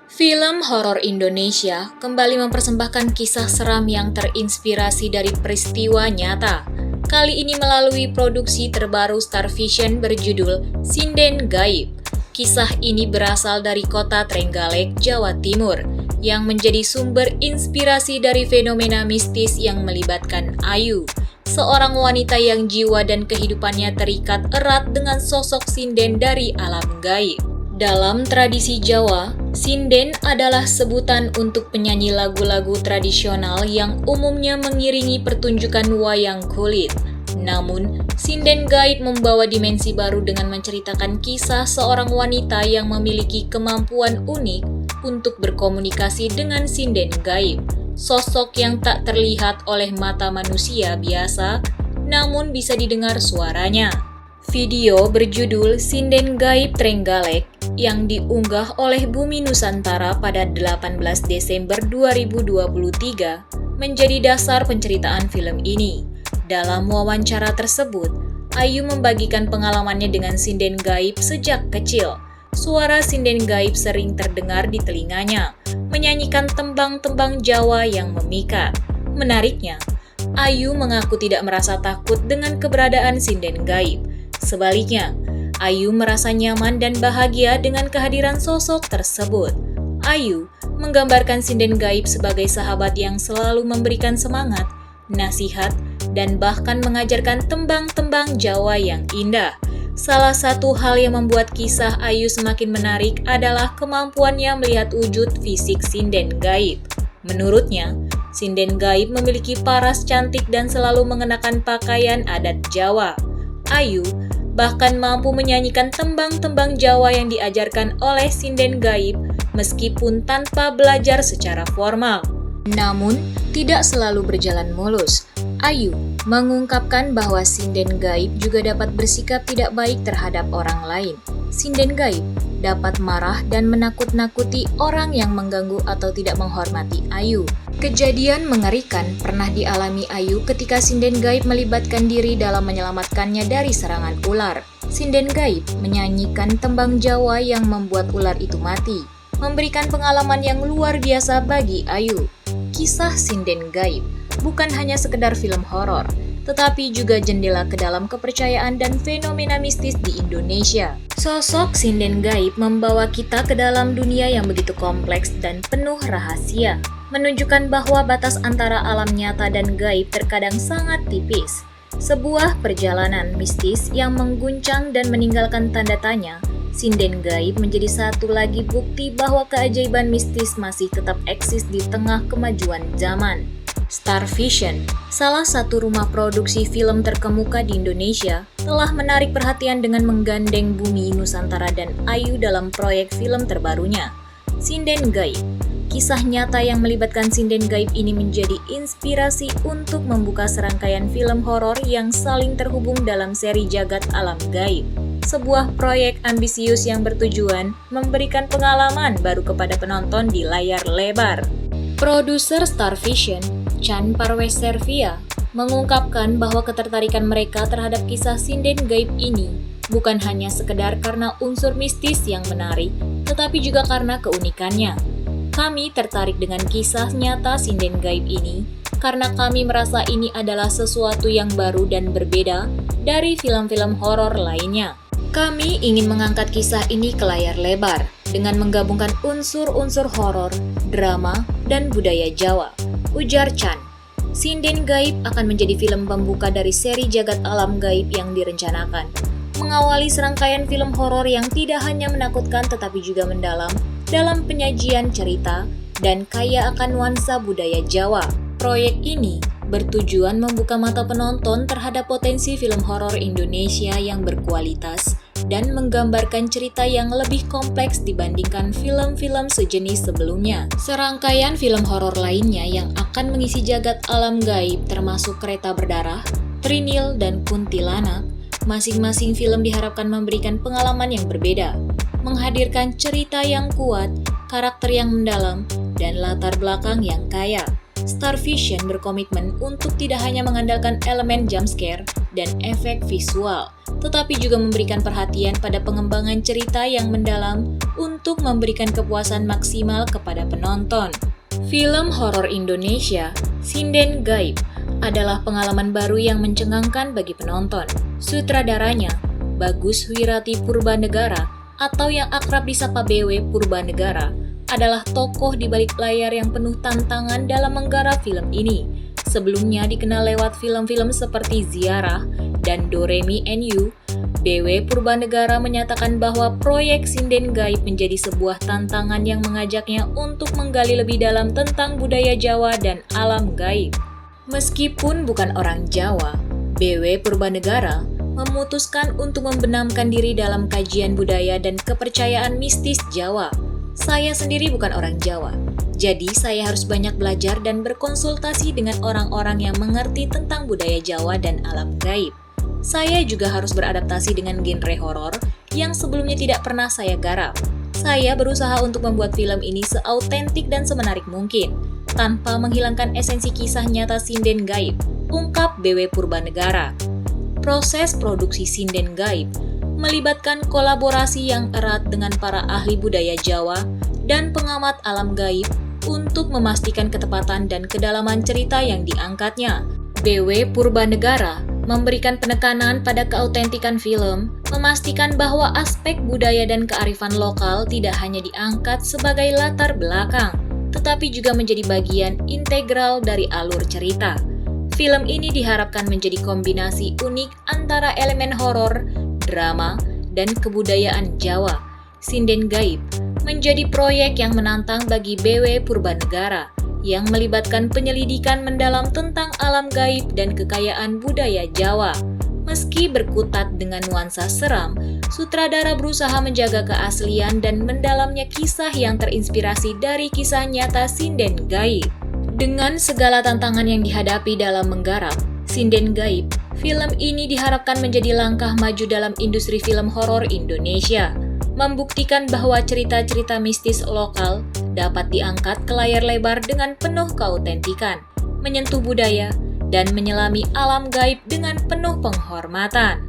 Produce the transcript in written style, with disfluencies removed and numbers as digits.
Film horor Indonesia kembali mempersembahkan kisah seram yang terinspirasi dari peristiwa nyata. Kali ini melalui produksi terbaru Starvision berjudul Sinden Gaib. Kisah ini berasal dari kota Trenggalek, Jawa Timur, yang menjadi sumber inspirasi dari fenomena mistis yang melibatkan Ayu, seorang wanita yang jiwa dan kehidupannya terikat erat dengan sosok sinden dari alam gaib. Dalam tradisi Jawa, sinden adalah sebutan untuk penyanyi lagu-lagu tradisional yang umumnya mengiringi pertunjukan wayang kulit. Namun, sinden gaib membawa dimensi baru dengan menceritakan kisah seorang wanita yang memiliki kemampuan unik untuk berkomunikasi dengan sinden gaib. Sosok yang tak terlihat oleh mata manusia biasa, namun bisa didengar suaranya. Video berjudul Sinden Gaib Trenggalek yang diunggah oleh Bumi Nusantara pada 18 Desember 2023 menjadi dasar penceritaan film ini. Dalam wawancara tersebut, Ayu membagikan pengalamannya dengan sinden gaib sejak kecil. Suara sinden gaib sering terdengar di telinganya, menyanyikan tembang-tembang Jawa yang memikat. Menariknya, Ayu mengaku tidak merasa takut dengan keberadaan sinden gaib. Sebaliknya, Ayu merasa nyaman dan bahagia dengan kehadiran sosok tersebut. Ayu menggambarkan sinden gaib sebagai sahabat yang selalu memberikan semangat, nasihat, dan bahkan mengajarkan tembang-tembang Jawa yang indah. Salah satu hal yang membuat kisah Ayu semakin menarik adalah kemampuannya melihat wujud fisik sinden gaib. Menurutnya, sinden gaib memiliki paras cantik dan selalu mengenakan pakaian adat Jawa. Ayu bahkan mampu menyanyikan tembang-tembang Jawa yang diajarkan oleh sinden gaib meskipun tanpa belajar secara formal. Namun, tidak selalu berjalan mulus. Ayu mengungkapkan bahwa sinden gaib juga dapat bersikap tidak baik terhadap orang lain. Sinden gaib dapat marah dan menakut-nakuti orang yang mengganggu atau tidak menghormati Ayu. Kejadian mengerikan pernah dialami Ayu ketika sinden gaib melibatkan diri dalam menyelamatkannya dari serangan ular. Sinden gaib menyanyikan tembang Jawa yang membuat ular itu mati, memberikan pengalaman yang luar biasa bagi Ayu. Kisah sinden gaib bukan hanya sekedar film horor, tetapi juga jendela ke dalam kepercayaan dan fenomena mistis di Indonesia. Sosok sinden gaib membawa kita ke dalam dunia yang begitu kompleks dan penuh rahasia, menunjukkan bahwa batas antara alam nyata dan gaib terkadang sangat tipis. Sebuah perjalanan mistis yang mengguncang dan meninggalkan tanda tanya, sinden gaib menjadi satu lagi bukti bahwa keajaiban mistis masih tetap eksis di tengah kemajuan zaman. Starvision, salah satu rumah produksi film terkemuka di Indonesia, telah menarik perhatian dengan menggandeng Bumi Nusantara dan Ayu dalam proyek film terbarunya, Sinden Gaib. Kisah nyata yang melibatkan sinden gaib ini menjadi inspirasi untuk membuka serangkaian film horor yang saling terhubung dalam seri Jagat Alam Gaib. Sebuah proyek ambisius yang bertujuan memberikan pengalaman baru kepada penonton di layar lebar. Produser Starvision, Chan Parweservia, mengungkapkan bahwa ketertarikan mereka terhadap kisah sinden gaib ini bukan hanya sekedar karena unsur mistis yang menarik, tetapi juga karena keunikannya. Kami tertarik dengan kisah nyata sinden gaib ini karena kami merasa ini adalah sesuatu yang baru dan berbeda dari film-film horor lainnya. Kami ingin mengangkat kisah ini ke layar lebar dengan menggabungkan unsur-unsur horor, drama, dan budaya Jawa, ujar Chan. Sinden Gaib akan menjadi film pembuka dari seri Jagat Alam Gaib yang direncanakan, mengawali serangkaian film horor yang tidak hanya menakutkan tetapi juga mendalam dalam penyajian cerita dan kaya akan nuansa budaya Jawa. Proyek ini bertujuan membuka mata penonton terhadap potensi film horor Indonesia yang berkualitas dan menggambarkan cerita yang lebih kompleks dibandingkan film-film sejenis sebelumnya. Serangkaian film horor lainnya yang akan mengisi Jagat Alam Gaib termasuk Kereta Berdarah, Trinil, dan Kuntilanak. Masing-masing film diharapkan memberikan pengalaman yang berbeda, menghadirkan cerita yang kuat, karakter yang mendalam, dan latar belakang yang kaya. Starvision berkomitmen untuk tidak hanya mengandalkan elemen jumpscare dan efek visual, tetapi juga memberikan perhatian pada pengembangan cerita yang mendalam untuk memberikan kepuasan maksimal kepada penonton. Film horor Indonesia, Sinden Gaib, adalah pengalaman baru yang mencengangkan bagi penonton. Sutradaranya, Bagus Wirati Purbanegara atau yang akrab disapa BW Purbanegara, adalah tokoh di balik layar yang penuh tantangan dalam menggarap film ini. Sebelumnya dikenal lewat film-film seperti Ziarah dan Doremi NU, BW Purbanegara menyatakan bahwa proyek Sinden Gaib menjadi sebuah tantangan yang mengajaknya untuk menggali lebih dalam tentang budaya Jawa dan alam gaib. Meskipun bukan orang Jawa, BW Purbanegara memutuskan untuk membenamkan diri dalam kajian budaya dan kepercayaan mistis Jawa. Saya sendiri bukan orang Jawa, jadi saya harus banyak belajar dan berkonsultasi dengan orang-orang yang mengerti tentang budaya Jawa dan alam gaib. Saya juga harus beradaptasi dengan genre horor yang sebelumnya tidak pernah saya garap. Saya berusaha untuk membuat film ini seautentik dan semenarik mungkin, tanpa menghilangkan esensi kisah nyata Sinden Gaib, ungkap BW Purbanegara. Proses produksi Sinden Gaib melibatkan kolaborasi yang erat dengan para ahli budaya Jawa dan pengamat alam gaib untuk memastikan ketepatan dan kedalaman cerita yang diangkatnya. BW Purbanegara memberikan penekanan pada keautentikan film, memastikan bahwa aspek budaya dan kearifan lokal tidak hanya diangkat sebagai latar belakang, tetapi juga menjadi bagian integral dari alur cerita. Film ini diharapkan menjadi kombinasi unik antara elemen horor, drama, dan kebudayaan Jawa. Sinden Gaib menjadi proyek yang menantang bagi BW Purbanegara, yang melibatkan penyelidikan mendalam tentang alam gaib dan kekayaan budaya Jawa. Meski berkutat dengan nuansa seram, sutradara berusaha menjaga keaslian dan mendalamnya kisah yang terinspirasi dari kisah nyata Sinden Gaib. Dengan segala tantangan yang dihadapi dalam menggarap Sinden Gaib, film ini diharapkan menjadi langkah maju dalam industri film horor Indonesia, membuktikan bahwa cerita-cerita mistis lokal dapat diangkat ke layar lebar dengan penuh keautentikan, menyentuh budaya, dan menyelami alam gaib dengan penuh penghormatan.